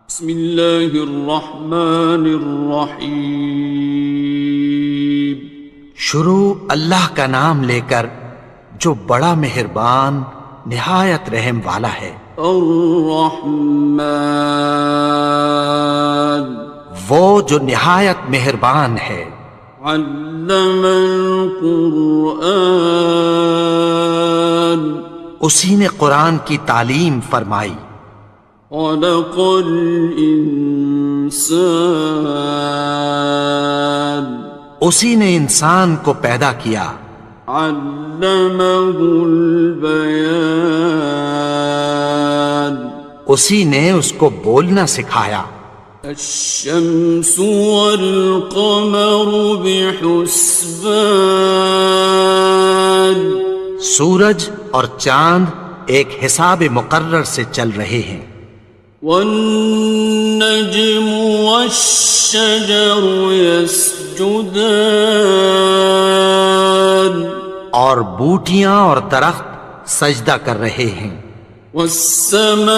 بسم اللہ الرحمن الرحیم۔ شروع اللہ کا نام لے کر جو بڑا مہربان نہایت رحم والا ہے۔ الرحمن، وہ جو نہایت مہربان ہے۔ علم القرآن، اسی نے قرآن کی تعلیم فرمائی۔ خلق الانسان، اسی نے انسان کو پیدا کیا۔ علمہ البیان، اسی نے اس کو بولنا سکھایا۔ الشمس والقمر بحسبان، سورج اور چاند ایک حساب مقرر سے چل رہے ہیں۔ والنجم والشجر يسجدان، اور بوٹیاں اور درخت سجدہ کر رہے ہیں۔ والسماء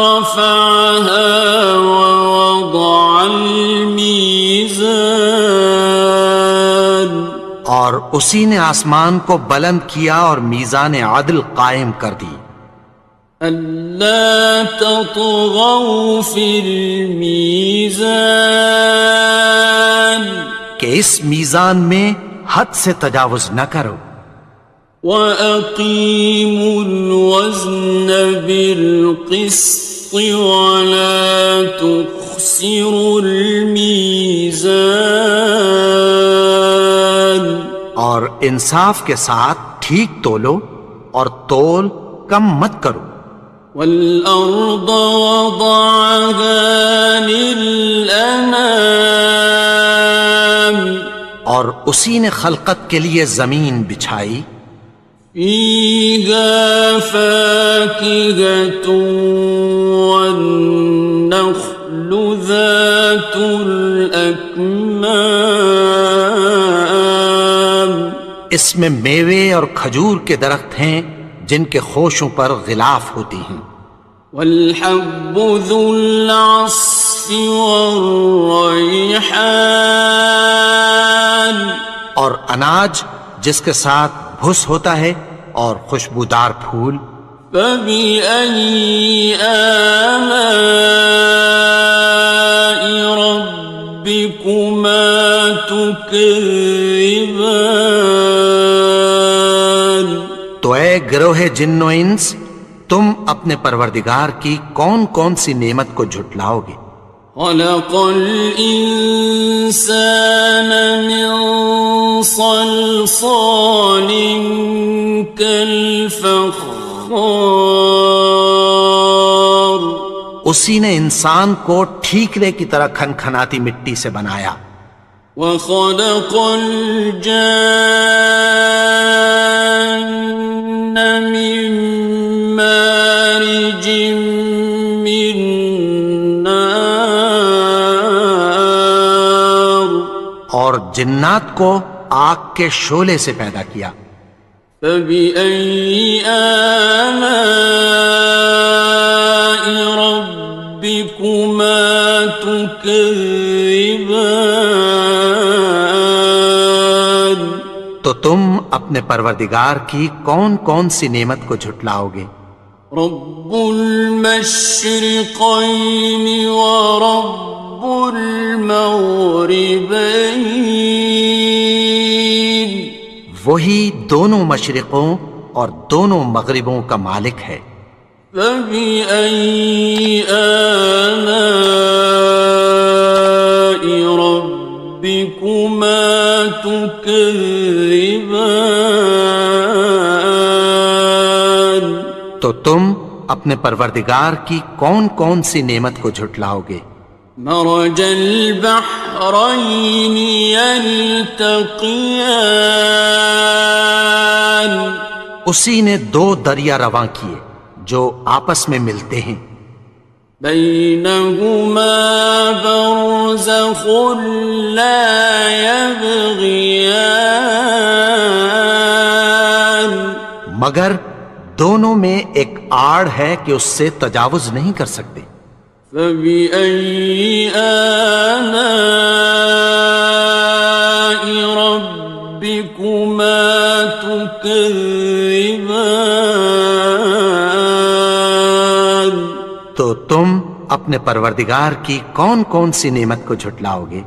رفعها ووضع الميزان، اور اسی نے آسمان کو بلند کیا اور میزان عدل قائم کر دی۔ ألا تطغوا في الميزان، کہ اس میزان میں حد سے تجاوز نہ کرو۔ وَأَقِيمُوا الْوَزْنَ بِالْقِسْطِ وَلَا تُخْسِرُوا الْمِيزَانَ، اور انصاف کے ساتھ ٹھیک تولو اور تول کم مت کرو۔ وَالْأَرْضَ وَضَعَهَا لِلْأَنَامِ، اور اسی نے خلقت کے لیے زمین بچھائی۔ فِيهَا فَاكِهَةٌ وَالنَّخْلُ ذَاتُ الْأَكْمَامِ، اس میں میوے اور کھجور کے درخت ہیں جن کے خوشوں پر غلاف ہوتی ہیں۔ وَالْحَبُّ ذُو الْعَصْفِ وَالرَّيْحَانِ، اور اناج جس کے ساتھ بھس ہوتا ہے اور خوشبودار پھول۔ فَبِأَيِّ آلَاءِ رَبِّكُمَا تُكَذِّبَانِ، تو اے گروہ جن و انس، تم اپنے پروردگار کی کون کون سی نعمت کو جھٹلاؤ گے؟ خَلَقَ الْإِنسَانَ مِنْ صَلْصَالٍ كَالْفَخَّارِ، اسی نے انسان کو ٹھیکرے کی طرح کھنکھناتی مٹی سے بنایا۔ وَخَلَقَ الْجَانَّ مِن مَّارِجٍ مِّن نَّارٍ، اور جنات کو آگ کے شعلے سے پیدا کیا۔ فَبِأَيِّ آلَاءِ رَبِّكُمَا تُكَذِّبَانِ، تو تم اپنے پروردگار کی کون کون سی نعمت کو جھٹلاؤ گے؟ رب المشرقین ورب المغربین، وہی دونوں مشرقوں اور دونوں مغربوں کا مالک ہے۔ فَبِأَيِّ آلَاءِ رَبِّكُمَا تُكَذِّبَانِ، تو تم اپنے پروردگار کی کون کون سی نعمت کو جھٹلاؤ گے؟ مرج البحرین یلتقیان، اسی نے دو دریا رواں کیے جو آپس میں ملتے ہیں۔ بینہما برزخ لا یبغیان، مگر دونوں میں ایک آڑ ہے کہ اس سے تجاوز نہیں کر سکتے۔ فبأي آلاء ربكما تكذبان؟ تو تم اپنے پروردگار کی کون کون سی نعمت کو جھٹلاؤ گے؟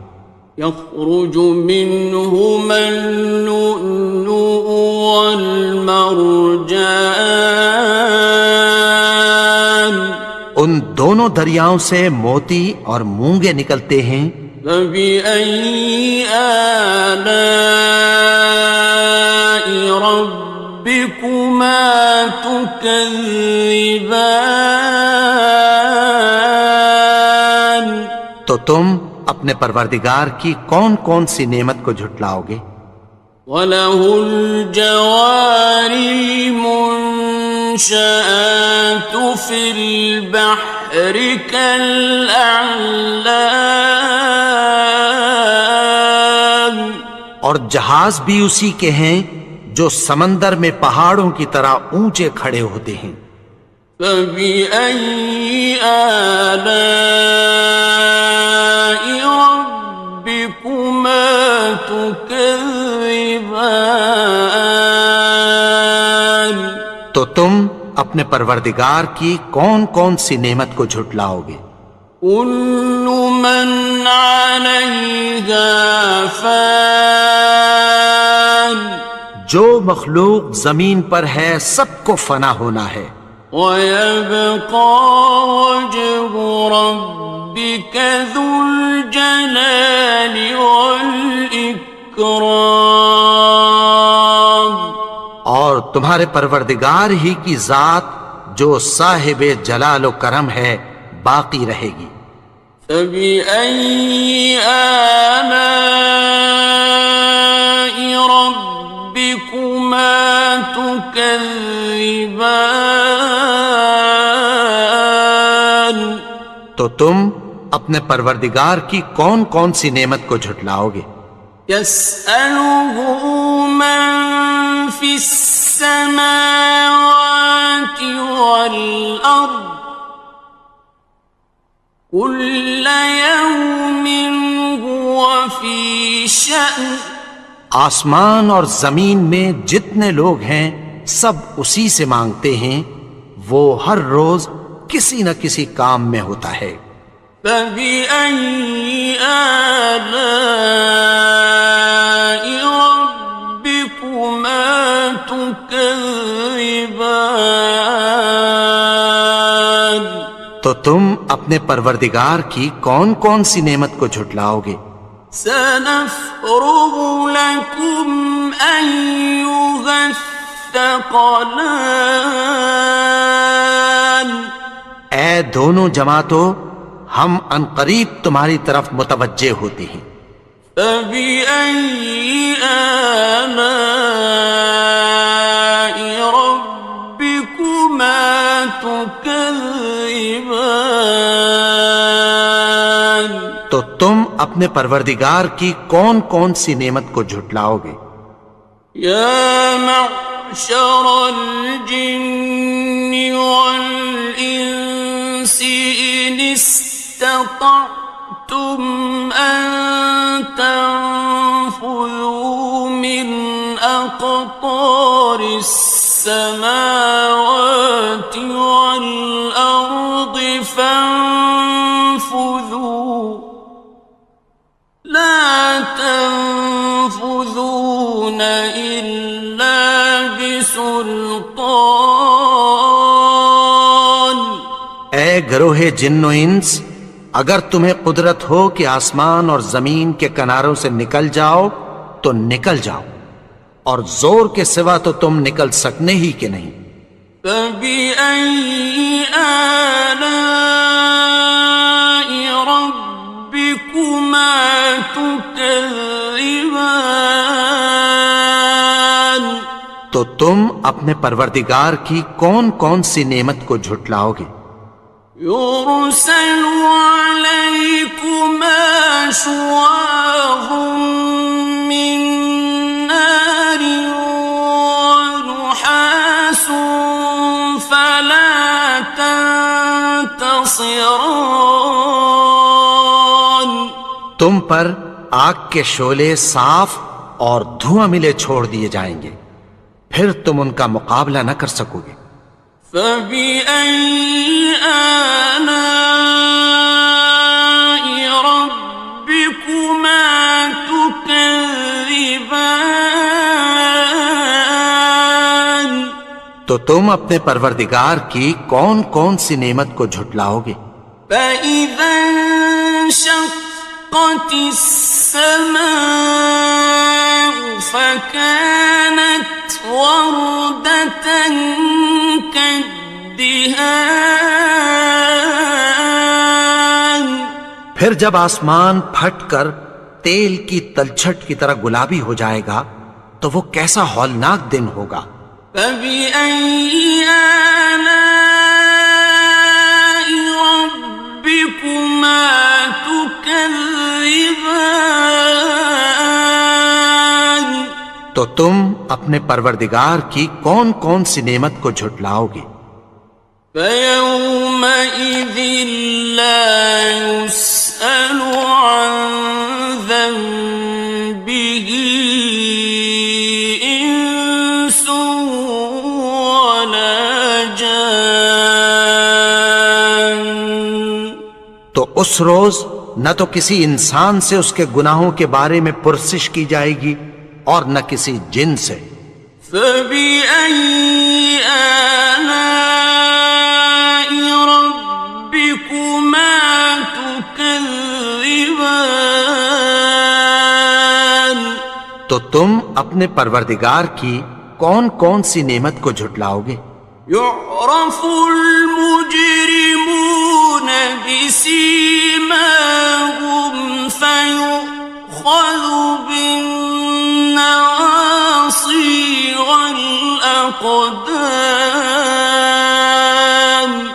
يخرج منهما اللؤلؤ والمرجان، ان دونوں دریاؤں سے موتی اور مونگے نکلتے ہیں۔ فبأي آلاء ربكما تكذبان؟ تو تم اپنے پروردگار کی کون کون سی نعمت کو جھٹلاؤ گے؟ وَلَهُ الْجَوَارِ الْمُنشَآتُ فِي الْبَحْرِ كَالْأَعْلَامِ، اور جہاز بھی اسی کے ہیں جو سمندر میں پہاڑوں کی طرح اونچے کھڑے ہوتے ہیں۔ فَبِأَيِّ آلَاءِ رَبِّكُمَا تُكَذِّبَانِ؟ تو تم اپنے پروردگار کی کون کون سی نعمت کو جھٹلاؤ گے؟ كُلُّ مَنْ عَلَيْهَا فَانٍ، جو مخلوق زمین پر ہے سب کو فنا ہونا ہے۔ وَيَبْقَى وَجْهُ رَبِّكَ ذُو الْجَلَالِ وَالْإِكْرَامِ، اور تمہارے پروردگار ہی کی ذات جو صاحب جلال و کرم ہے باقی رہے گی۔ فَبِأَيِّ آلَاءِ رَبِّكُمَا تُكَذِّبَانِ؟ تو تم اپنے پروردگار کی کون کون سی نعمت کو جھٹلاؤ گے؟ يَسْأَلُهُ مَن فِي السَّمَاوَاتِ وَالْأَرْضِ كُلَّ يَوْمٍ هُوَ فِي شَأْنٍ، آسمان اور زمین میں جتنے لوگ ہیں سب اسی سے مانگتے ہیں، وہ ہر روز کسی نہ کسی کام میں ہوتا ہے۔ فَبِأَيِّ آلَاءِ رَبِّكُمَا تُكَذِّبَانِ؟ تو تم اپنے پروردگار کی کون کون سی نعمت کو جھٹلاؤ گے؟ سَنَفْرُغُ لَكُمْ أَيُّهَ الثَّقَلَانِ، اے دونوں جماعتوں، ہم عنقریب تمہاری طرف متوجہ ہوتے ہیں۔ فَبِأَيِّ آلَاءِ رَبِّكُمَا تُكَذِّبَانِ؟ تو تم اپنے پروردگار کی کون کون سی نعمت کو جھٹلاؤ گے؟ يَا مَعْشَرَ الْجِنِّ وَالْإِنسِ إِنِ اسْتَطَعْتُمْ أَن تَنفُذُوا مِنْ أَقْطَارِ السَّمَاوَاتِ وَالْأَرْضِ فَانفُذُوا لَا تَنفُذُونَ إِلَّا بِسُلْطَانٍ۔ اے گروہ جن و انس، اگر تمہیں قدرت ہو کہ آسمان اور زمین کے کناروں سے نکل جاؤ تو نکل جاؤ، اور زور کے سوا تو تم نکل سکنے ہی کہ نہیں۔ فَبِأَيِّ آلَاءِ رَبِّكُمَا تُكَذِّبَانِ؟ تو تم اپنے پروردگار کی کون کون سی نعمت کو جھٹلاؤ گے؟ يُرْسَلُ عَلَيْكُمَا شُوَاظٌ مِّن نَّارٍ وَنُحَاسٌ خاصران. تم پر آگ کے شعلے صاف اور دھواں ملے چھوڑ دیے جائیں گے، پھر تم ان کا مقابلہ نہ کر سکو گے۔ فبأي آلاء ربكما تكذبان. تو تم اپنے پروردگار کی کون کون سی نعمت کو جھٹلاؤ گے؟ فإذا انشقت السماء فكانت وردة كالدهان. پھر جب آسمان پھٹ کر تیل کی تلچھٹ کی طرح گلابی ہو جائے گا تو وہ کیسا ہولناک دن ہوگا۔ فبأي آلاء ربكما تكذبان. تو تم اپنے پروردگار کی کون کون سی نعمت کو جھٹلاؤ گے؟ فيومئذ لا يسأل عن ذنبه إنس ولا جان. تو اس روز نہ تو کسی انسان سے اس کے گناہوں کے بارے میں پرسش کی جائے گی اور نہ کسی جن سے۔ فبأي آلاء ربكما تكذبان. تو تم اپنے پروردگار کی کون کون سی نعمت کو جھٹلاؤ گے؟ يعرف المجرمون بسيماهم فيؤخذ بالنواصي والأقدام.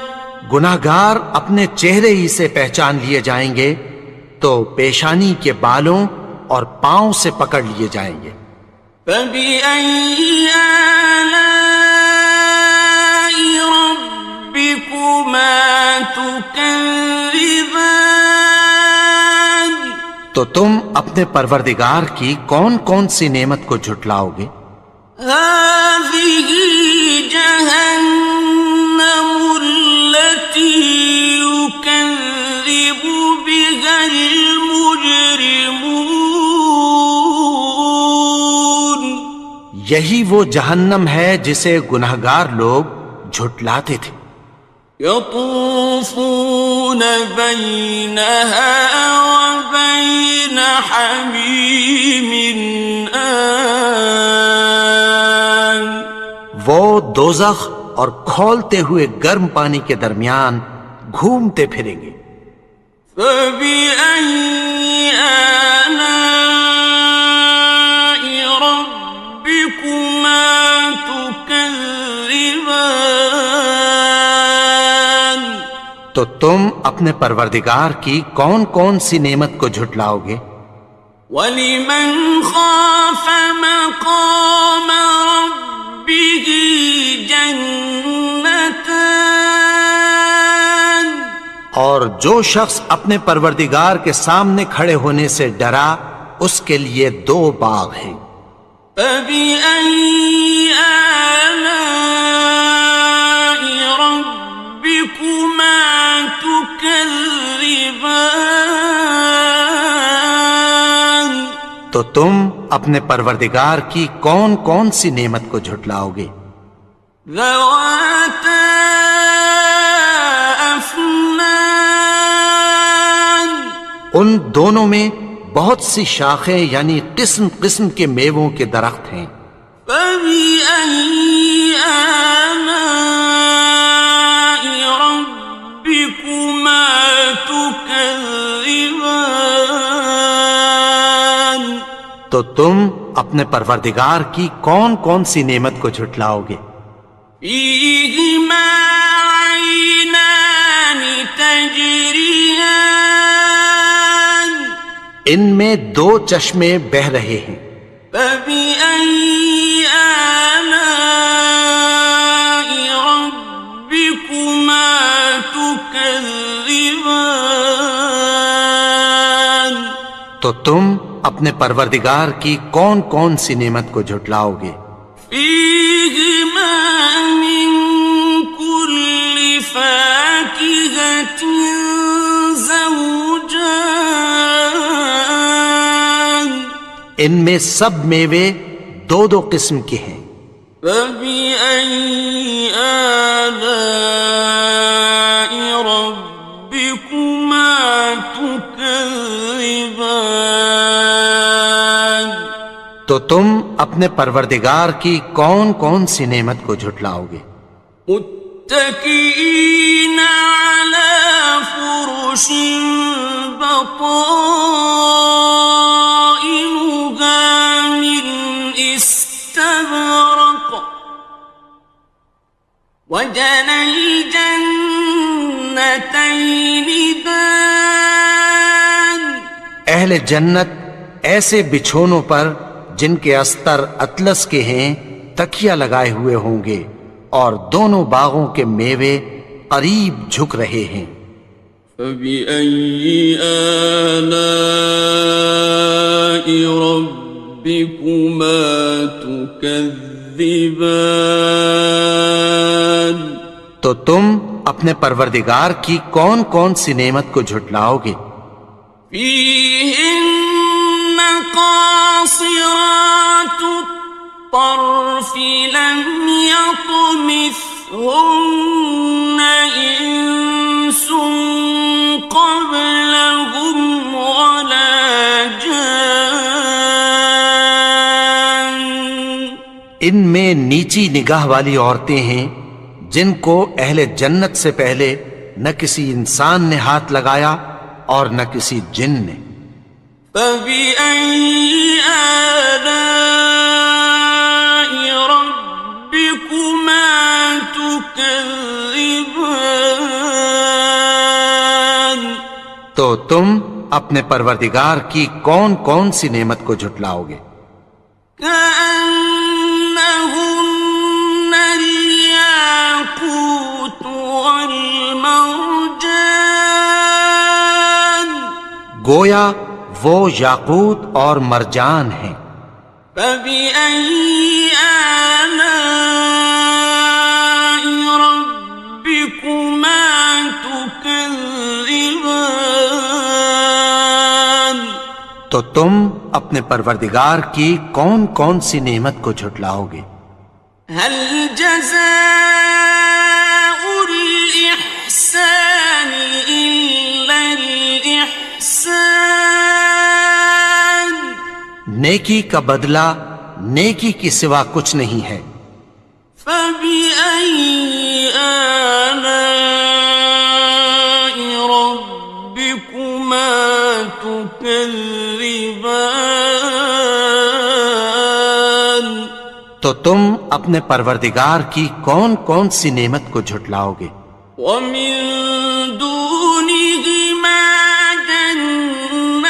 گناہگار اپنے چہرے ہی سے پہچان لیے جائیں گے تو پیشانی کے بالوں اور پاؤں سے پکڑ لیے جائیں گے۔ فبأي آلاء ربكما تكذبان. تو تم اپنے پروردگار کی کون کون سی نعمت کو جھٹلاؤ گے؟ هذه جهنم التي يكذب بها المجرمون. یہی وہ جہنم ہے جسے گناہگار لوگ جھٹلاتے تھے۔ يطوفون بينها وبين حميم آن. وہ دوزخ اور کھولتے ہوئے گرم پانی کے درمیان گھومتے پھریں گے۔ فبأي آلاء ربكما تكذبان. تو تم اپنے پروردگار کی کون کون سی نعمت کو جھٹلاؤ گے؟ وَلِمَنْ خَافَ مَقَامَ رَبِّهِ جَنَّتَانِ. اور جو شخص اپنے پروردگار کے سامنے کھڑے ہونے سے ڈرا اس کے لیے دو باغ ہیں۔ فَبِأَيِّ آلَاءِ رَبِّكُمَا تُكَذِّبَانِ. تو تم اپنے پروردگار کی کون کون سی نعمت کو جھٹلاؤ گے؟ ذَوَاتَا أَفْنَانٍ. ان دونوں میں بہت سی شاخیں یعنی قسم قسم کے میووں کے درخت ہیں۔ فَبِأَيِّ آلَاءِ رَبِّكُمَا تُكَذِّبَانِ. تو تم اپنے پروردگار کی کون کون سی نعمت کو جھٹلاؤ گے؟ فِيهِمَا عَيْنَانِ تَجْرِيَانِ. ان میں دو چشمے بہہ رہے ہیں۔ فَبِأَيِّ آلَاءِ رَبِّكُمَا تُكَذِّبَانِ. تكذبان تو تم اپنے پروردگار کی کون کون سی نعمت کو جھٹلاؤ گے؟ فيهما من كل فاكهة زوجان ان میں سب میوے دو دو قسم کے ہیں۔ فبأي آلاء ربكما تكذبان تو تم اپنے پروردگار کی کون کون سی نعمت کو جھٹلاؤ گے؟ متكئين على فرش بطائنها من استبرق وجنى الجنتين دان اہل جنت ایسے بچھونوں پر جن کے استر اطلس کے ہیں تکیہ لگائے ہوئے ہوں گے اور دونوں باغوں کے میوے قریب جھک رہے ہیں۔ فبأي آلاء ربكما تكذبان تو تم اپنے پروردگار کی کون کون سی نعمت کو جھٹلاؤ گے؟ فيهن قاصرات الطرف لم يطمثهن إنس قبلهم ولا جان ان میں نیچی نگاہ والی عورتیں ہیں جن کو اہل جنت سے پہلے نہ کسی انسان نے ہاتھ لگایا اور نہ کسی جن نے۔ فبأي آلاء ربكما تكذبان تو تم اپنے پروردگار کی کون کون سی نعمت کو جھٹلاؤ گے؟ كأنهن الياقوت والمرجان گویا وہ یاقوت اور مرجان ہیں۔ فبأي آلاء ربكما تكذبان تو تم اپنے پروردگار کی کون کون سی نعمت کو جھٹلاؤ گے؟ هل جزاء الإحسان إلا الإحسان نیکی کا بدلہ نیکی کی سوا کچھ نہیں ہے۔ فبأي آلاء ربكما تكذبان تو تم اپنے پروردگار کی کون کون سی نعمت کو جھٹلاؤ گے؟ ومن دونهما جنتان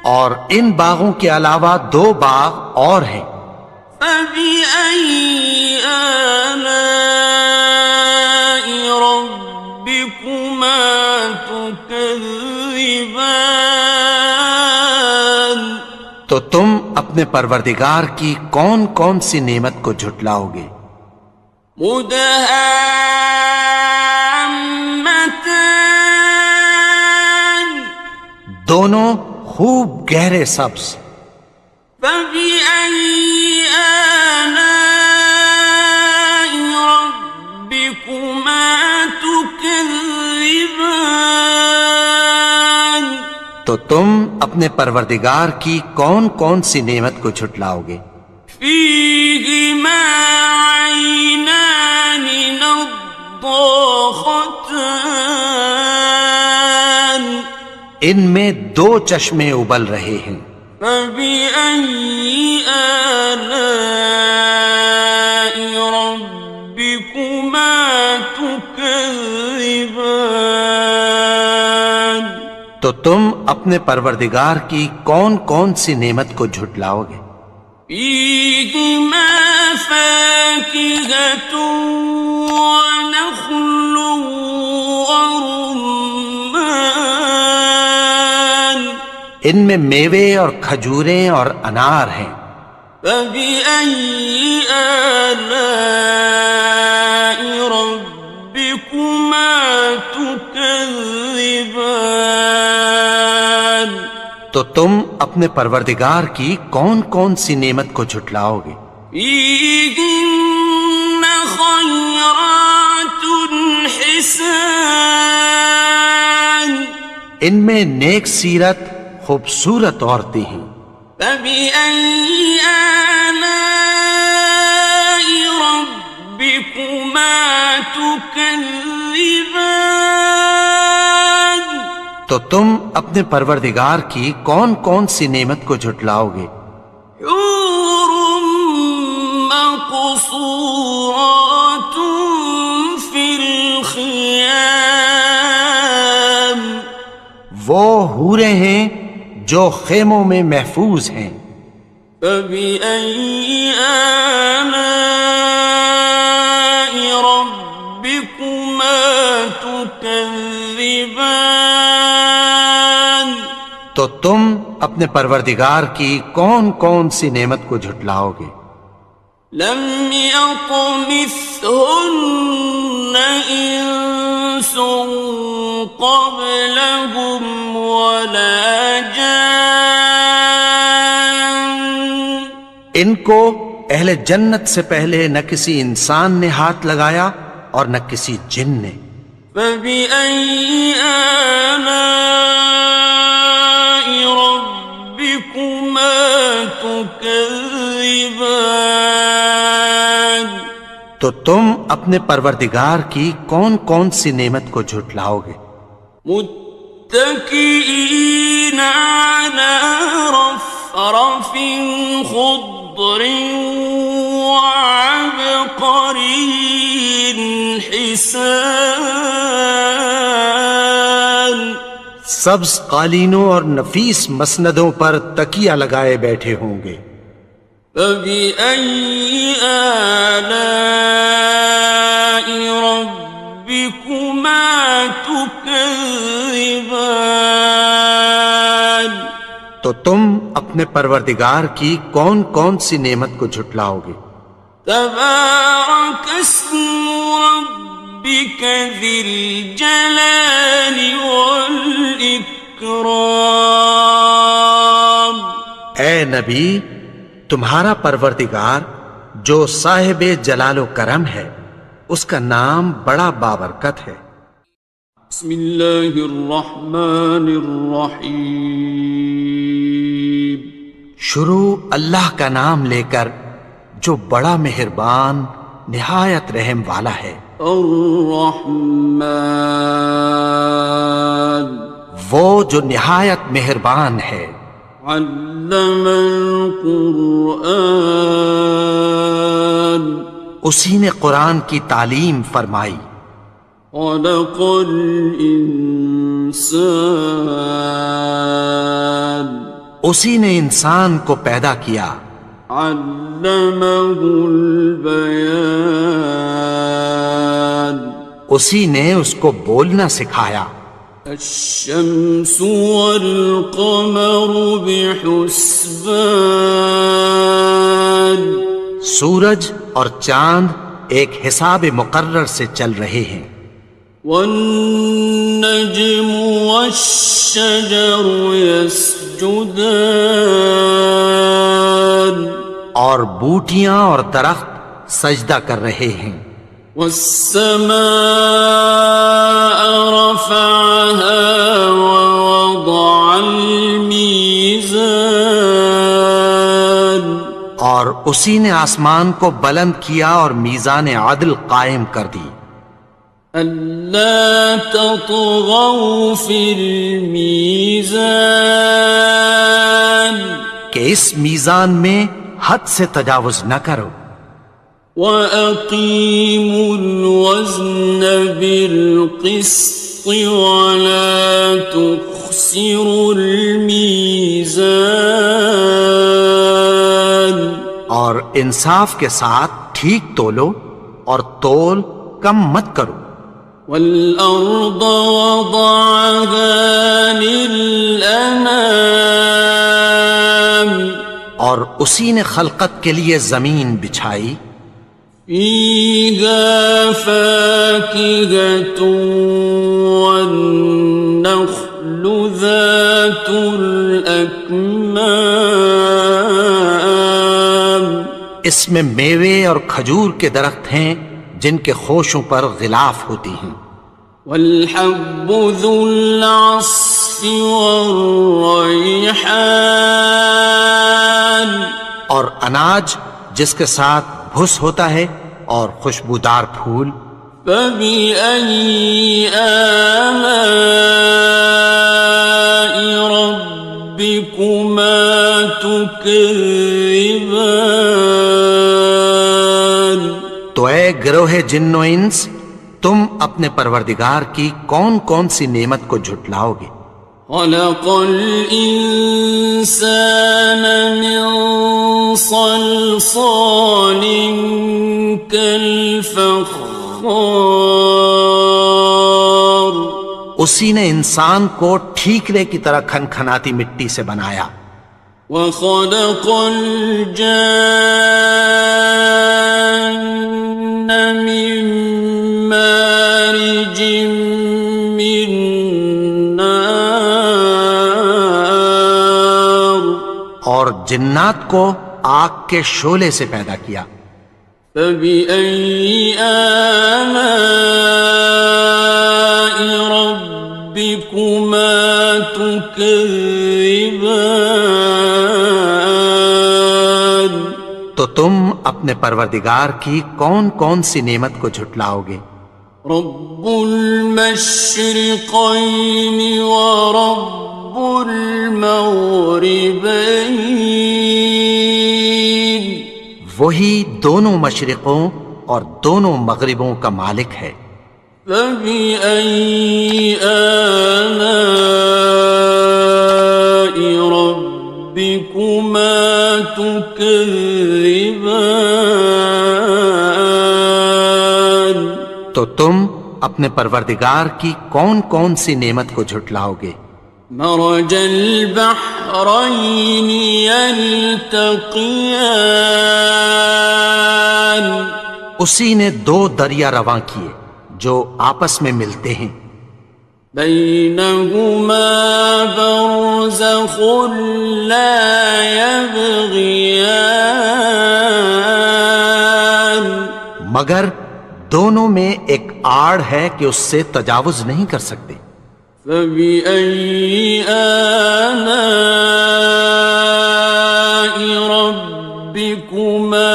اور ان باغوں کے علاوہ دو باغ اور ہیں۔ فبأي آلاء ربكما تكذبان تو تم اپنے پروردگار کی کون کون سی نعمت کو جھٹلاؤ گے؟ مدهامتان دونوں خوب گہرے سبز۔ فبأي آلاء ربكما تكذبان تو تم اپنے پروردگار کی کون کون سی نعمت کو جھٹلاؤ گے؟ فيهما عينان نضاختان ان میں دو چشمے ابل رہے ہیں۔ فبأي آلاء ربكما تكذبان تو تم اپنے پروردگار کی کون کون سی نعمت کو جھٹلاؤ گے؟ فيهما فاكهة ونخل ورمان ان میں میوے اور کھجوریں اور انار ہیں. فبأي آلاء ربكما تكذبان تو تم اپنے پروردگار کی کون کون سی نعمت کو جھٹلاؤ گے؟ فيهن خيرات حسان ان میں نیک سیرت خوبصورت عورتیں ہیں. فبأي آلاء ربكما تكذبان تو تم اپنے پروردگار کی کون کون سی نعمت کو جھٹلاؤ گے؟ حور مقصورات في الخيام وہ حوریں ہیں جو خیموں میں محفوظ ہیں. فبأي آلاء ربكما تكذبان تو تم اپنے پروردگار کی کون کون سی نعمت کو جھٹلاؤ گے؟ لم يطمثهن إنس قبلهم ولا جان ان کو اہل جنت سے پہلے نہ کسی انسان نے ہاتھ لگایا اور نہ کسی جن نے. فبأي آلاء ربكما تكذبان تو تم اپنے پروردگار کی کون کون سی نعمت کو جھٹلاؤ گے؟ متكئين على رفرف خضر وعبقري حسان سبز قالینوں اور نفیس مسندوں پر تکیہ لگائے بیٹھے ہوں گے. فبأي آلاء ربكما تكذبان تو تم اپنے پروردگار کی کون کون سی نعمت کو جھٹلاؤ گے؟ تبارك اسم ربك ذي الجلال والإكرام اے نبی، تمہارا پروردگار جو صاحب جلال و کرم ہے اس کا نام بڑا بابرکت ہے. بسم اللہ الرحمن الرحیم شروع اللہ کا نام لے کر جو بڑا مہربان نہایت رحم والا ہے. الرحمن وہ جو نہایت مہربان ہے. علم القرآن اسی نے قرآن کی تعلیم فرمائی. خلق الانسان اسی نے انسان کو پیدا کیا. علمہ البیان اسی نے اس کو بولنا سکھایا. الشمس والقمر بحسبان سورج اور چاند ایک حساب مقرر سے چل رہے ہیں. والنجم والشجر يسجدان اور بوٹیاں اور درخت سجدہ کر رہے ہیں. والسماء رفعها ووضع الميزان اور اسی نے آسمان کو بلند کیا اور میزان عدل قائم کر دی. ألا تطغوا في الميزان کہ اس میزان میں حد سے تجاوز نہ کرو. وَأَقِيمُوا الْوَزْنَ بِالْقِسْطِ وَلَا تُخْسِرُوا الْمِيزَانَ اور انصاف کے ساتھ ٹھیک تولو اور تول کم مت کرو. والأرض وضعها للأنام اور اسی نے خلقت کے لیے زمین بچھائی. فيها فاكهة والنخل ذات الأكمام اس میں میوے اور کھجور کے درخت ہیں جن کے خوشوں پر غلاف ہوتی ہیں. والحب ذو العصف والريحان اور اناج جس کے ساتھ بھس ہوتا ہے اور خوشبودار پھول. فبأي آلاء ربكما تكذبان تو اے گروہ جن و انس، تم اپنے پروردگار کی کون کون سی نعمت کو جھٹلاؤ گے؟ خلق الإنسان من صلصال كالفخار اسی نے انسان کو ٹھیکرے کی طرح کھنکھناتی مٹی سے بنایا. وخلق الجان من مارج من نار اور جنات کو آگ کے شعلے سے پیدا کیا. فبأي آلاء ربكما تكذبان تو تم اپنے پروردگار کی کون کون سی نعمت کو جھٹلاؤ گے؟ رب المشرقين ورب المغربين وہی دونوں مشرقوں اور دونوں مغربوں کا مالک ہے. فبأي آلاء ربكما تكذبان تو تم اپنے پروردگار کی کون کون سی نعمت کو جھٹلاؤ گے؟ مرج البحرين يلتقيان اسی نے دو دریا رواں کیے جو آپس میں ملتے ہیں. بينهما برزخ لا يبغيان مگر دونوں میں ایک آڑ ہے کہ اس سے تجاوز نہیں کر سکتے. فبأي آلاء ربكما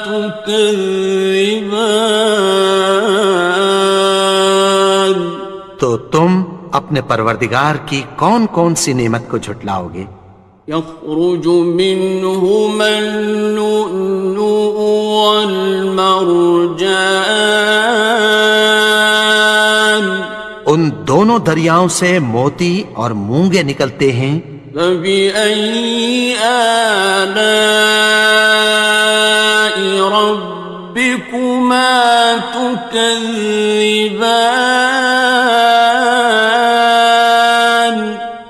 تكذبان تو تم اپنے پروردگار کی کون کون سی نعمت کو جھٹلاؤ گے؟ يخرج منهما اللؤلؤ والمرجان ان دونوں دریاؤں سے موتی اور مونگے نکلتے ہیں. فبأي آلاء ربكما تكذبان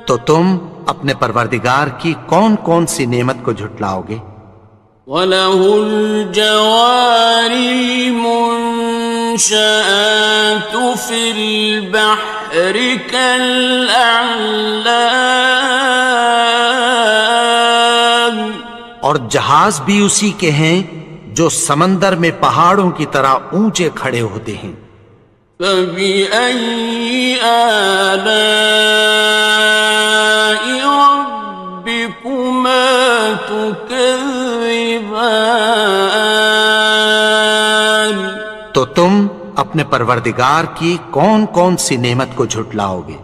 تو تم اپنے پروردگار کی کون کون سی نعمت کو جھٹلاؤ گے؟ وَلَهُ الْجَوَارِ الْمُنشَآتُ فِي الْبَحْرِ كَالْأَعْلَامِ اور جہاز بھی اسی کے ہیں جو سمندر میں پہاڑوں کی طرح اونچے کھڑے ہوتے ہیں. فَبِأَيِّ آلَاءِ رَبِّكُمَا تُكَذِّبَانِ تو تم اپنے پروردگار کی کون کون سی نعمت کو جھٹلاؤ گے؟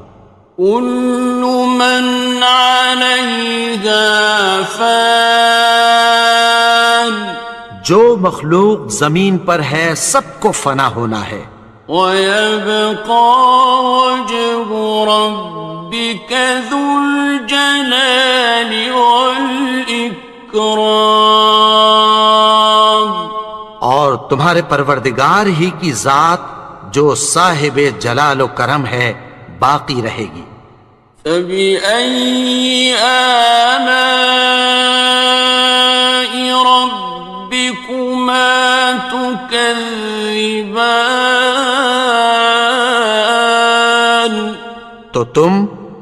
كُلُّ مَنْ عَلَيْهَا فَانٍ جو مخلوق زمین پر ہے سب کو فنا ہونا ہے. وَيَبْقَى وَجْهُ رَبِّكَ ذُو الْجَلَالِ وَالْإِكْرَامِ تمہارے پروردگار ہی کی ذات جو صاحب جلال و کرم ہے باقی رہے گی۔ فَبِأَيِّ آلَاءِ رَبِّكُمَا تُكَذِّبَانِ، تو تم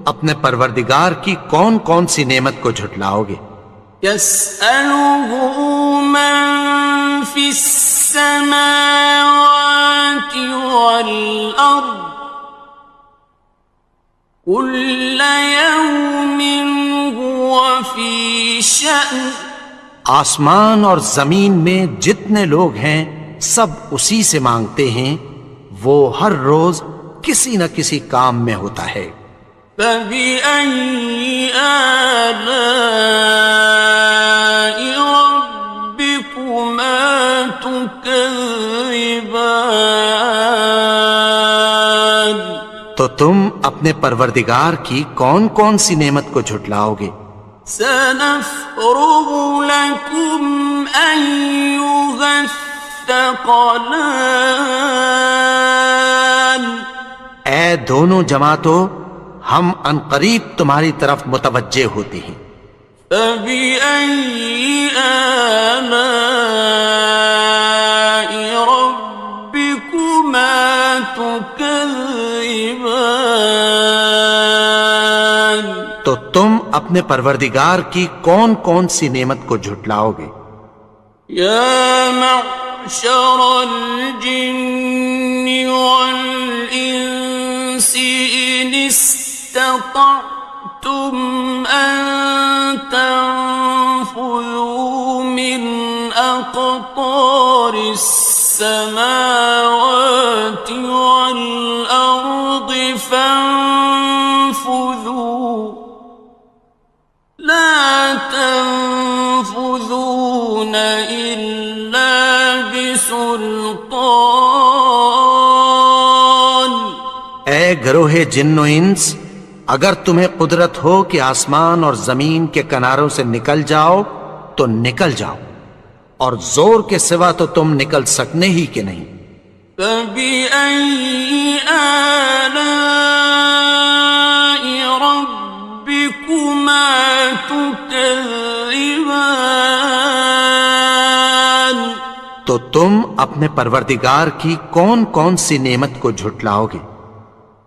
اپنے پروردگار کی کون کون سی نعمت کو جھٹلاؤ گے؟ يَسْأَلُهُ مَن فِي السَّمَاوَاتِ وَالْأَرْضِ كُلَّ يَوْمٍ هُوَ فِي شَأْنٍ۔ آسمان اور زمین میں جتنے لوگ ہیں سب اسی سے مانگتے ہیں، وہ ہر روز کسی نہ کسی کام میں ہوتا ہے۔ فَبِأَيِّ آلَاءِ رَبِّكُمَا تُكَذِّبَانِ، تو تم اپنے پروردگار کی کون کون سی نعمت کو جھٹلاؤ گے؟ سَنَفْرُغُ لَكُمْ أَيُّهَ الثَّقَلَانِ، اے دونوں جماعتوں، ہم عنقریب تمہاری طرف متوجہ ہوتے ہیں۔ فَبِأَيِّ آلَاءِ رَبِّكُمَا تُكَذِّبَانِ، تو تم اپنے پروردگار کی کون کون سی نعمت کو جھٹلاؤ گے؟ يَا مَعْشَرَ الْجِنِّ وَالْإِنسِ إِنِ اسْتَطَعْتُمْ أَن تَنفُذُوا مِنْ أَقْطَارِ السَّمَاوَاتِ وَالْأَرْضِ فَانفُذُوا لَا تَنفُذُونَ إِلَّا بِسُلْطَانٍ۔ اے گروہ جن و انس، اگر تمہیں قدرت ہو کہ آسمان اور زمین کے کناروں سے نکل جاؤ تو نکل جاؤ، اور زور کے سوا تو تم نکل سکنے ہی کہ نہیں۔ فَبِأَيِّ آلَاءِ رَبِّكُمَا تُكَذِّبَانِ، تو تم اپنے پروردگار کی کون کون سی نعمت کو جھٹلاؤ گے؟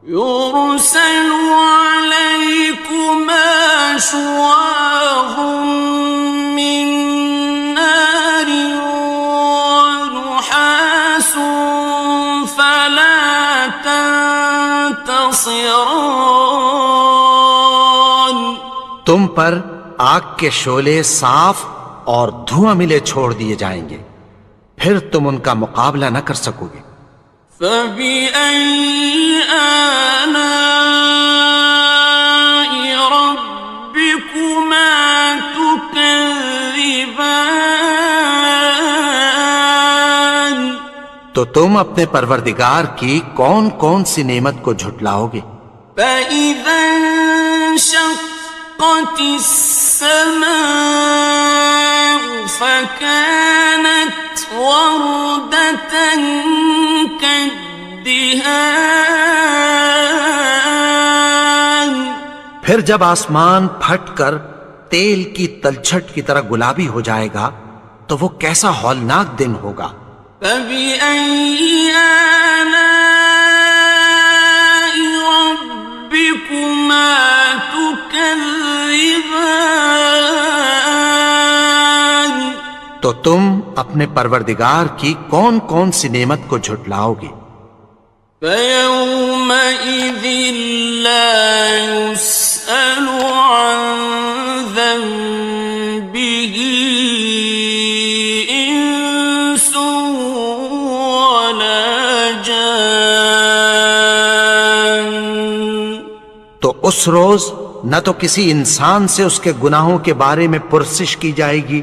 يُرْسَلُ عَلَيْكُمَا شُوَاظٌ مِّن نَّارٍ وَنُحَاسٌ فَلَا تَنتَصِرَانِ، تم پر آگ کے شعلے صاف اور دھواں ملے چھوڑ دیے جائیں گے، پھر تم ان کا مقابلہ نہ کر سکو گے۔ فَبِأَيِّ آلَاءِ رَبِّكُمَا تُكَذِّبَانِ، تو تم اپنے پروردگار کی کون کون سی نعمت کو جھٹلاؤ گے؟ فَإِذَا انشَقَّتِ السَّمَاءُ فَكَانَتْ وَرْدَةً كَالدِّهَانِ، پھر جب آسمان پھٹ کر تیل کی تلچھٹ کی طرح گلابی ہو جائے گا تو وہ کیسا ہولناک دن ہوگا۔ فَبِأَيِّ آلَاءِ رَبِّكُمَا تُكَذِّبَانِ، تو تم اپنے پروردگار کی کون کون سی نعمت کو جھٹلاؤ گے؟ فَيَوْمَئِذٍ لَا يُسْأَلُ عَن ذَنبِهِ إِنسٌ وَلَا جَانٌ، تو اس روز نہ تو کسی انسان سے اس کے گناہوں کے بارے میں پرسش کی جائے گی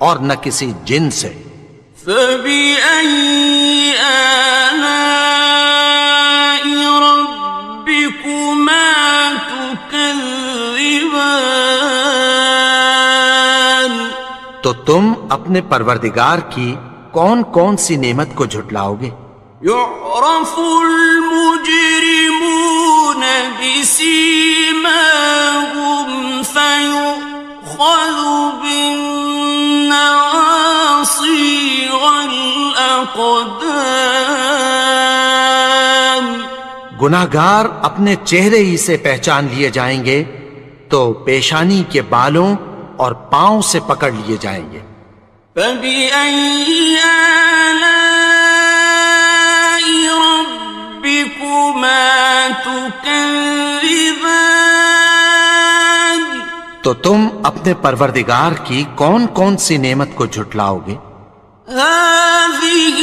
اور نہ کسی جن سے۔ فَبِأَيِّ آلَاءِ رَبِّكُمَا تُكَذِّبَانِ، تو تم اپنے پروردگار کی کون کون سی نعمت کو جھٹلاؤ گے؟ يعرف المجرمون بسيماهم فيؤخذ بالنواصي والأقدام. گناہگار اپنے چہرے ہی سے پہچان لیے جائیں گے تو پیشانی کے بالوں اور پاؤں سے پکڑ لیے جائیں گے. فَبِأَيِّ آلَاءِ رَبِّكُمَا تُكَذِّبَانِ. تو تم اپنے پروردگار کی کون کون سی نعمت کو جھٹلاؤ گے؟ هَٰذِهِ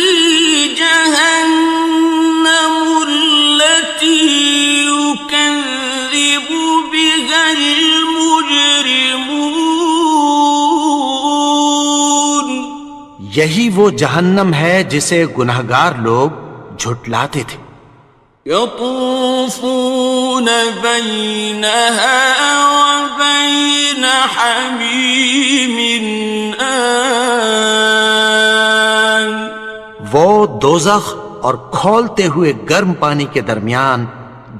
جَهَنَّمُ الَّتِي يُكَذِّبُ بِهَا الْمُجْرِمُونَ. یہی وہ جہنم ہے جسے گناہگار لوگ جھٹلاتے تھے. يطوفون بينها وبين حميم آن. وہ دوزخ اور کھولتے ہوئے گرم پانی کے درمیان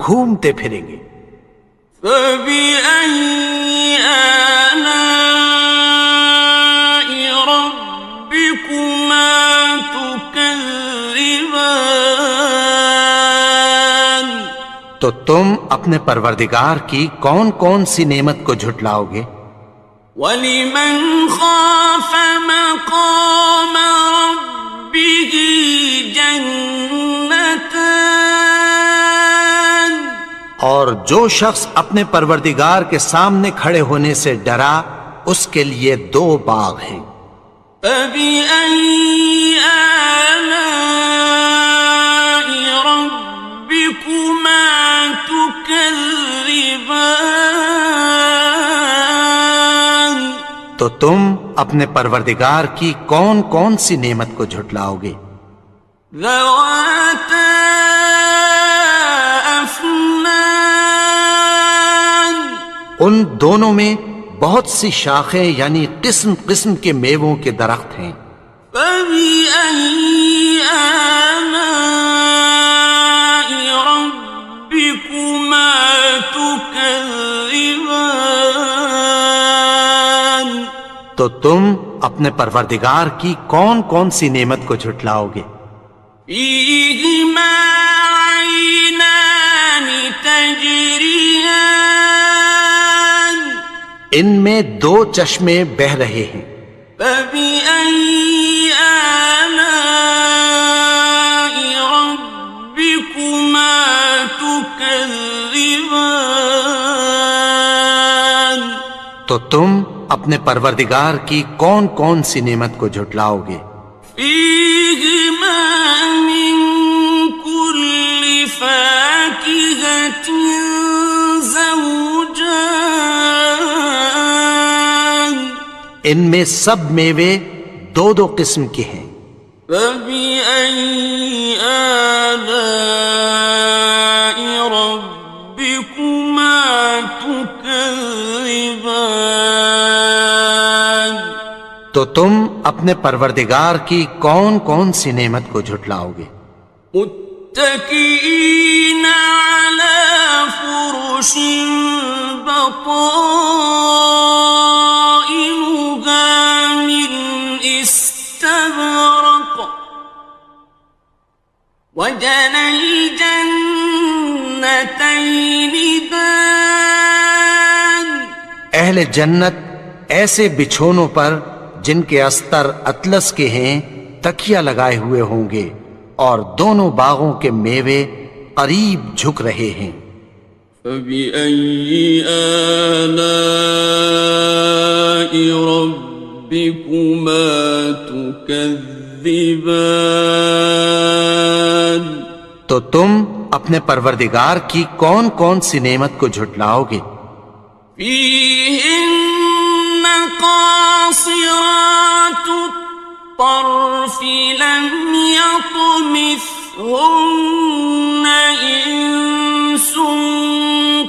گھومتے پھریں گے. فبأي آلاء ربكما تكذبان. تو تم اپنے پروردگار کی کون کون سی نعمت کو جھٹلاؤ گے؟ وَلِمَنْ خَافَ مَقَامَ رَبِّهِ جَنَّتَانِ. اور جو شخص اپنے پروردگار کے سامنے کھڑے ہونے سے ڈرا اس کے لیے 2 باغ ہیں. فَبِأَيِّ آلَاءِ رَبِّكُمَا تُكَذِّبَانِ. تو تم اپنے پروردگار کی کون کون سی نعمت کو جھٹلاؤ گے؟ ذَوَاتَا أَفْنَانٍ. ان دونوں میں بہت سی شاخیں یعنی قسم قسم کے میووں کے درخت ہیں. فَبِأَيِّ آلَاءِ رَبِّكُمَا تُكَذِّبَانِ. تو تم اپنے پروردگار کی کون کون سی نعمت کو جھٹلاؤ گے؟ فِيهِمَا عَيْنَانِ تَجْرِيَانِ. ان میں 2 چشمے بہہ رہے ہیں. فَبِأَيِّ آلَاءِ رَبِّكُمَا تُكَذِّبَانِ. تو تم اپنے پروردگار کی کون کون سی نعمت کو جھٹلاؤ گے؟ فِيهِمَا مِن كُلِّ فَاكِهَةٍ زَوْجَانِ. ان میں سب میوے 2 قسم کے ہیں. فَبِأَيِّ آلَاءِ رَبِّكُمَا تُكَذِّبَانِ. تو تم اپنے پروردگار کی کون کون سی نعمت کو جھٹلاؤ گے؟ متكئين على فرش بطائنها من استبرق وجنى الجنتين دان. اہل جنت ایسے بچھونوں پر جن کے استر اطلس کے ہیں تکیہ لگائے ہوئے ہوں گے اور دونوں باغوں کے میوے قریب جھک رہے ہیں. فَبِأَيِّ آلَاءِ رَبِّكُمَا تُكَذِّبَانِ. تو تم اپنے پروردگار کی کون کون سی نعمت کو جھٹلاؤ گے؟ فِيهِنَّ قَاصِرَاتُ الطَّرْفِ لَمْ يَطْمِثْهُنَّ إِنسٌ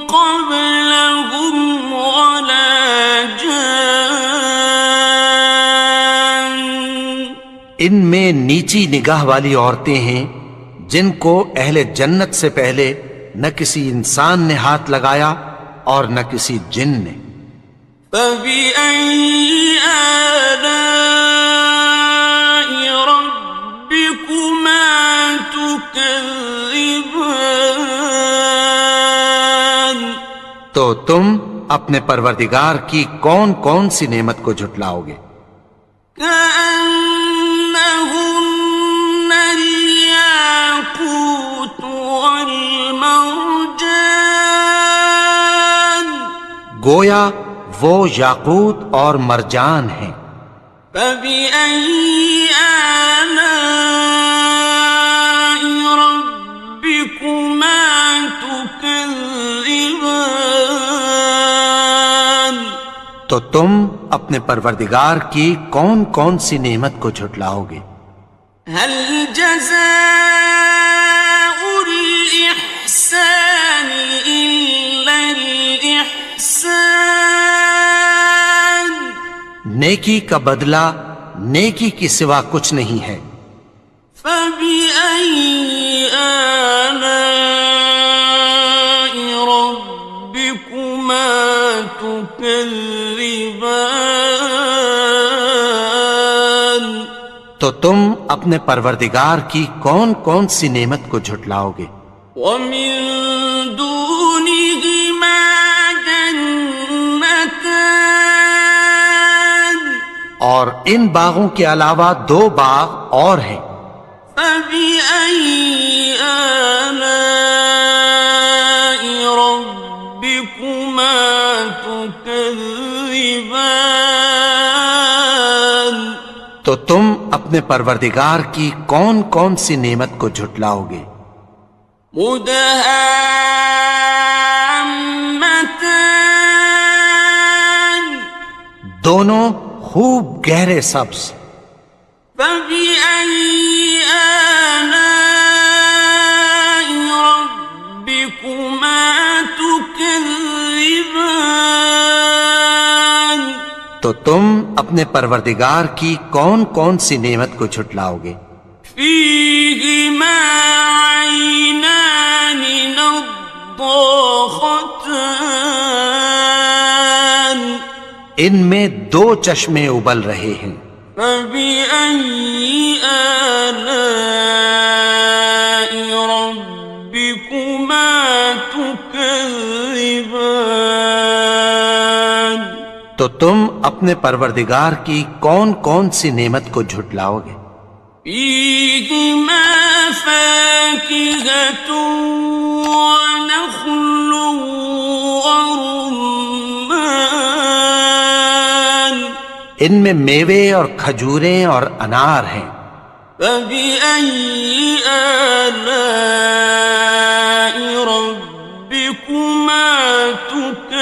قَبْلَهُمْ وَلَا جَانٌّ. ان میں نیچی نگاہ والی عورتیں ہیں جن کو اہل جنت سے پہلے نہ کسی انسان نے ہاتھ لگایا اور نہ کسی جن نے. فَبِأَيِّ آلَاءِ رَبِّكُمَا تُكَذِّبَانِ تو تم اپنے پروردگار کی کون کون سی نعمت کو جھٹلاؤ گے؟ كأنهن الياقوت والمرجان گویا وہ یاقوت اور مرجان ہیں. فبأي آلاء ربكما تكذبان تو تم اپنے پروردگار کی کون کون سی نعمت کو جھٹلاؤ گے؟ هل جزاء الإحسان إلا الإحسان نیکی کا بدلہ نیکی کی سوا کچھ نہیں ہے. فبأي آلاء ربكما تكذبان تو تم اپنے پروردگار کی کون کون سی نعمت کو جھٹلاؤ گے؟ ومن دونهما جنتان اور ان باغوں کے علاوہ دو باغ اور ہیں. فبأي آلاء ربكما تكذبان تو تم اپنے پروردگار کی کون کون سی نعمت کو جھٹلاؤ گے؟ مدهامتان دونوں خوب گہرے سبز. فبأي آلاء ربكما تكذبان تو تم اپنے پروردگار کی کون کون سی نعمت کو جھٹلاؤ گے؟ فيهما عينان نضاختان ان میں دو چشمے ابل رہے ہیں. فبأي آلاء ربكما تكذبان تو تم اپنے پروردگار کی کون کون سی نعمت کو جھٹلاؤ گے؟ فيهما فاكهة ونخل ورمان ان میں میوے اور کھجوریں اور انار ہیں. فبأي آلاء ربكما تكذبان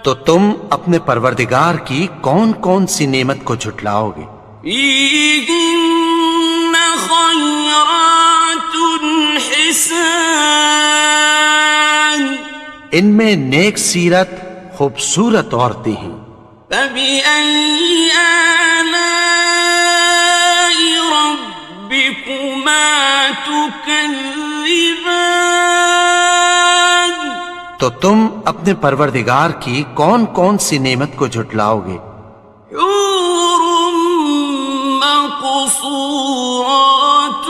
تو تم اپنے پروردگار کی کون کون سی نعمت کو جھٹلاؤ گے؟ فيهن خيرات حسان ان میں نیک سیرت خوبصورت عورتیں ہیں. فبأي آلاء ربكما تكذبان تو تم اپنے پروردگار کی کون کون سی نعمت کو جھٹلاؤ گے؟ حور مقصورات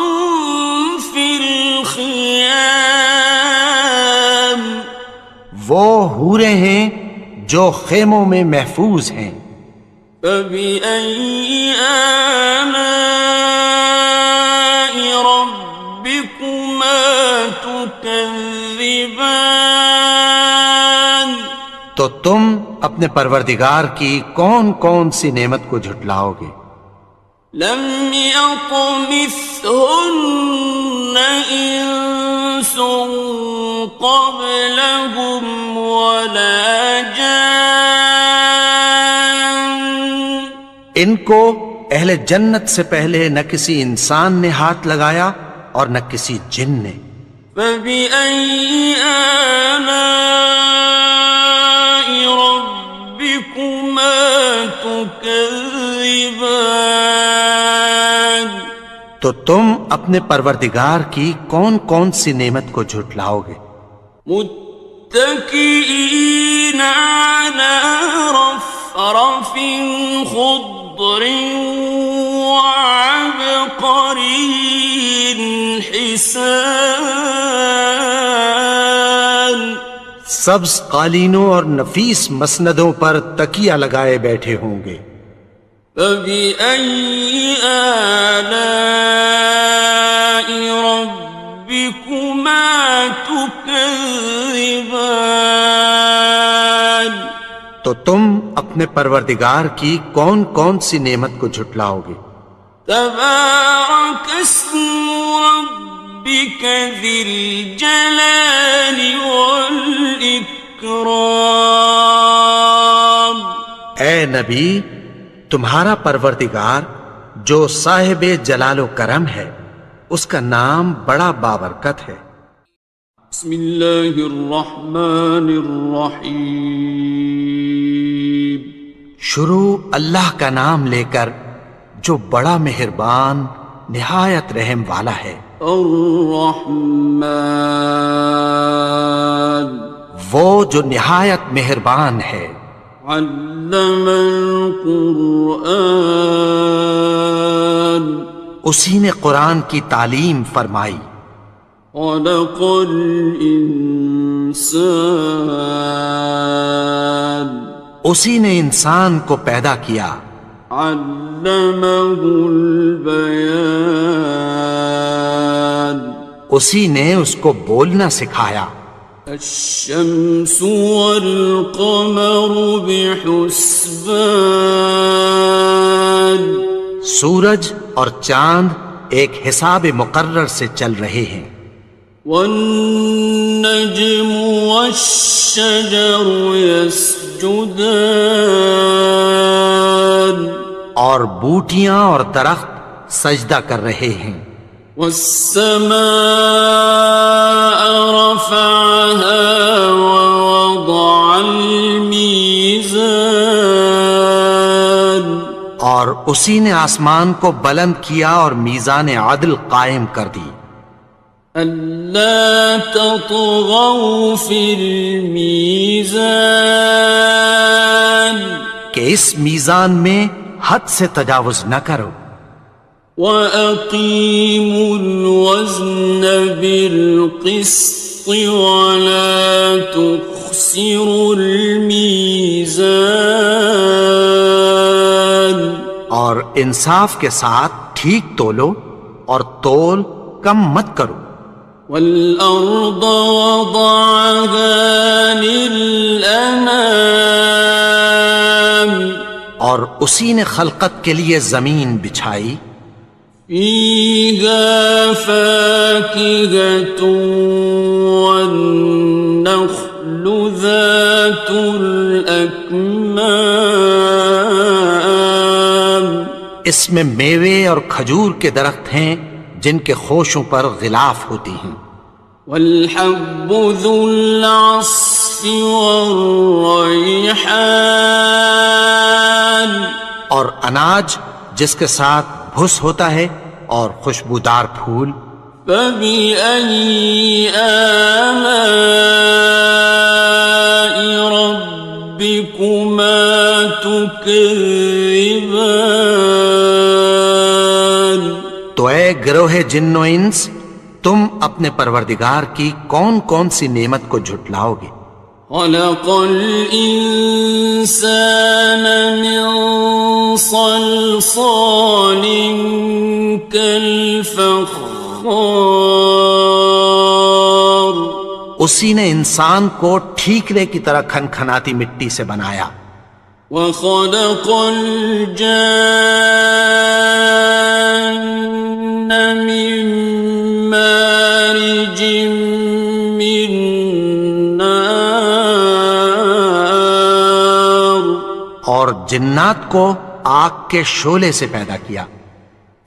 في الخيام وہ حوریں ہیں جو خیموں میں محفوظ ہیں. فبأي آلاء ربكما تكذبان تو تم اپنے پروردگار کی کون کون سی نعمت کو جھٹلاؤ گے؟ لم يطمثهن إنس قبلهم ولا جان ان کو اہل جنت سے پہلے نہ کسی انسان نے ہاتھ لگایا اور نہ کسی جن نے. فبأي آلاء ربكما تكذبان تكذبان تو تم اپنے پروردگار کی کون کون سی نعمت کو جھٹلاؤ گے؟ متكئين على رفرف خضر وعبقري حسان سبز قالینوں اور نفیس مسندوں پر تکیہ لگائے بیٹھے ہوں گے۔ فبأي آلاء ربكما تكذبان تو تم اپنے پروردگار کی کون کون سی نعمت کو جھٹلاؤ گے؟ تبارك اسم ربك ذي الجلال والإكرام اے نبی، تمہارا پروردگار جو صاحب جلال و کرم ہے، اس کا نام بڑا بابرکت ہے۔ بسم اللہ الرحمن الرحیم شروع اللہ کا نام لے کر جو بڑا مہربان نہایت رحم والا ہے۔ الرحمن وہ جو نہایت مہربان ہے۔ علم القرآن اسی نے قرآن کی تعلیم فرمائی۔ خلق الانسان اسی نے انسان کو پیدا کیا۔ علمہ البیان اسی نے اس کو بولنا سکھایا۔ الشمس والقمر بحسبان سورج اور چاند ایک حساب مقرر سے چل رہے ہیں۔ والنجم والشجر يسجدان اور بوٹیاں اور درخت سجدہ کر رہے ہیں۔ والسماء رفعها ووضع الميزان اور اسی نے آسمان کو بلند کیا اور میزان عدل قائم کر دی۔ ألا تطغوا في الميزان کہ اس میزان میں حد سے تجاوز نہ کرو۔ وَأَقِيمُوا الْوَزْنَ بِالْقِسْطِ وَلَا تُخْسِرُوا الْمِيزَانَ اور انصاف کے ساتھ ٹھیک تولو اور تول کم مت کرو۔ وَالْأَرْضَ وَضَعَهَا لِلْأَنَامِ اور اسی نے خلقت کے لیے زمین بچھائی۔ فِيهَا فَاكِهَةٌ وَالنَّخْلُ ذَاتُ الْأَكْمَامِ اس میں میوے اور کھجور کے درخت ہیں جن کے خوشوں پر غلاف ہوتی ہیں۔ وَالْحَبُّ ذُو الْعَصْفِ وَالرَّيْحَانِ اور اناج جس کے ساتھ بھس ہوتا ہے اور خوشبودار پھول۔ فَبِأَيِّ آلَاءِ رَبِّكُمَا تُكَذِّبَانِ تو اے گروہ جن و انس، تم اپنے پروردگار کی کون کون سی نعمت کو جھٹلاؤ گے؟ خلق الإنسان من صلصال كالفخار اسی نے انسان کو ٹھیکرے کی طرح کھنکھناتی مٹی سے بنایا۔ وخلق الجان من مارج من نار اور جنات کو آگ کے شعلے سے پیدا کیا۔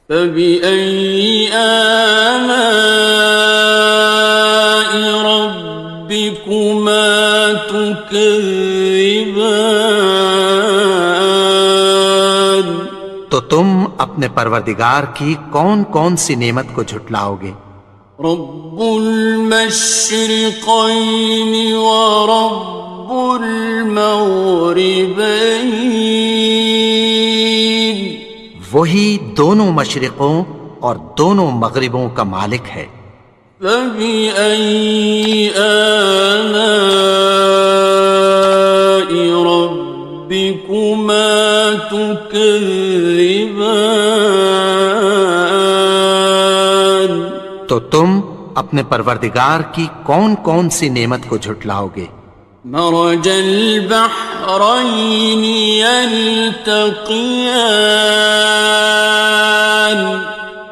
فبأي آلاء ربكما تكذبان تم اپنے پروردگار کی کون کون سی نعمت کو جھٹلاؤ گے؟ رب المشرقين ورب المغربين وہی دونوں مشرقوں اور دونوں مغربوں کا مالک ہے، فبأي آلاء ربكما تكذبان تو تم اپنے پروردگار کی کون کون سی نعمت کو جھٹلاؤ گے؟ مرج البحرين يلتقيان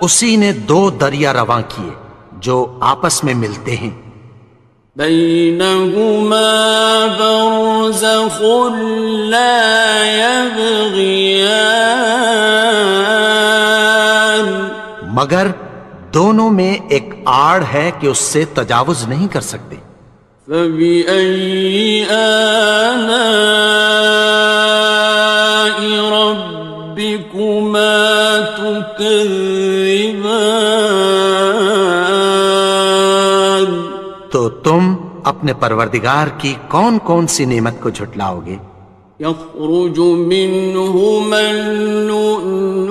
اسی نے دو دریا رواں کیے جو آپس میں ملتے ہیں، بينهما برزخ لا يبغيان مگر دونوں میں ایک آڑ ہے کہ اس سے تجاوز نہیں کر سکتے۔ فبأي آلاء ربكما تكذبان تو تم اپنے پروردگار کی کون کون سی نعمت کو جھٹلاؤ گے؟ يخرج منهما اللؤلؤ